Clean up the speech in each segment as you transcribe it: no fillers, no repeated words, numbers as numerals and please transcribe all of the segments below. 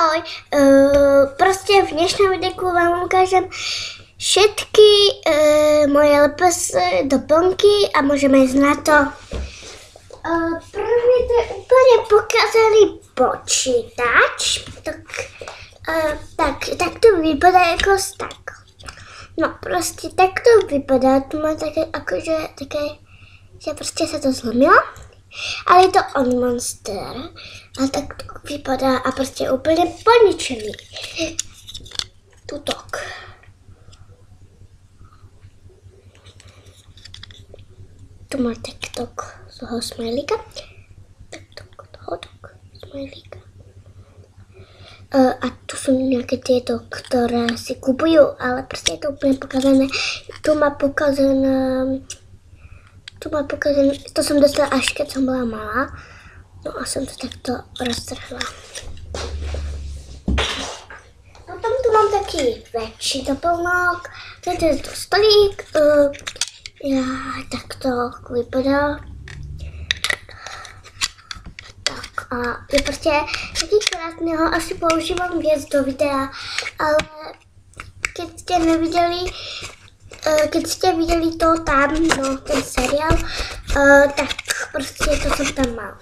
Ahoj, prostě v dnešním videu vám ukážem všetky moje lepesy doplňky a můžeme jít na to. První to je úplně pokazaný počítač, tak to vypadá jako tak. No prostě tak to vypadá, to má také jakože také, že prostě se to zlomilo. Ale je to on monster. A tak to vypadá a prostě úplně poničený. Tutok. Tu má TikTok z toho smajlíka. TikTok toho smajlíka. A tu jsou nějaké tyto, které si kupují, ale prostě je to úplně pokazené. Tu má pokazené. To jsem dostala až keď jsem byla malá. No a jsem to takto roztrhla. Potom tu mám taky větší doplňok. Tady je to stolík. Tak to vypadá. Tak a je prostě taky krásný, ho asi používám víc do videa, ale keď jste viděli to tam, no, ten seriál, tak prostě to jsem tam mala.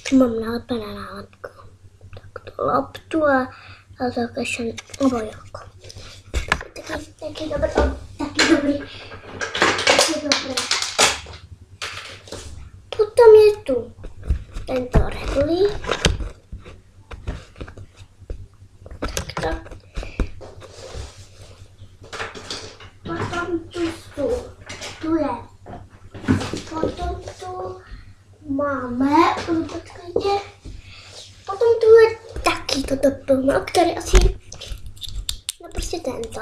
Tu mám nalepené nálepku. Tak tu loptu a zakešen obojok. Taky dobrý. Potom je tu tento regulík. Takto. Potom tu máme, potom tu je taky toto doplňok, který asi, no prostě tento,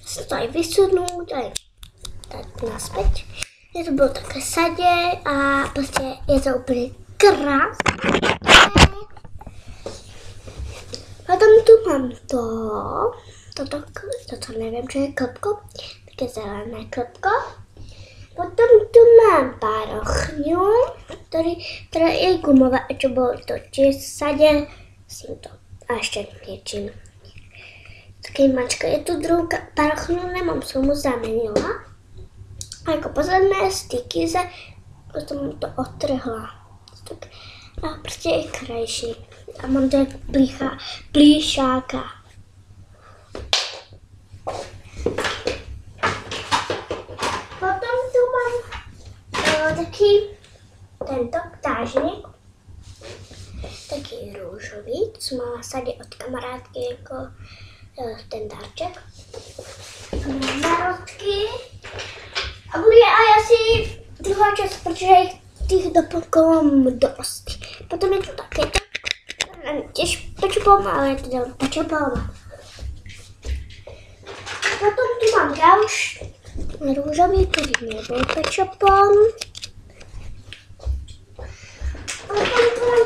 se tady vysunu, tady naspäť, je to bylo také sadě a prostě je to úplně krásné. Potom tu mám toto nevím, co je klopko, také zelené klopko. Potom tu mám parochňu, která je gumová, a čo bylo to sadě s tímto a ještě něčím. Taky mačka, je tu druhou parochňu, nemám, jsem mu zamenila. A jako posledné styky se potom to odtrhla. A prostě je krajší. A mám to jak plíšáka. Potom tu mám taky tento ptážník, taky růžový, co má sadě od kamarádky jako ten dárček. Mám národky a bude asi druhá část, protože těch doplňků mám dost. Potom je tu také to, těž pečupom, ale je to dělám pečupom. Potom tu mám gauč růžový, který nebyl pečupom. Potom tu mám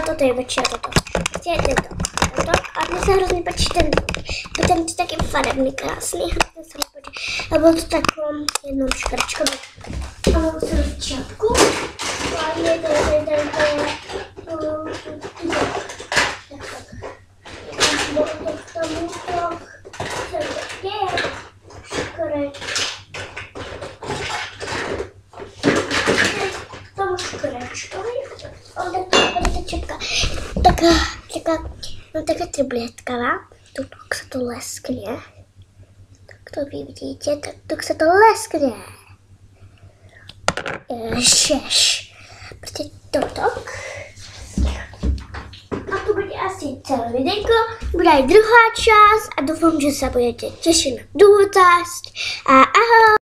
toto je větší toto. A mně se hrozně páčí ten je taky farebný, krásný. A bylo to takovou jednou škrčkou. A mám si čapku. A je taká triblietkavá, tak se to leskne. Tak to vy vidíte, tak se to leskne. Ježiš. Prostě totok. A to bude asi celé videjko, bude i druhá část a doufám, že se budete těšit na druhou část. A ahoj.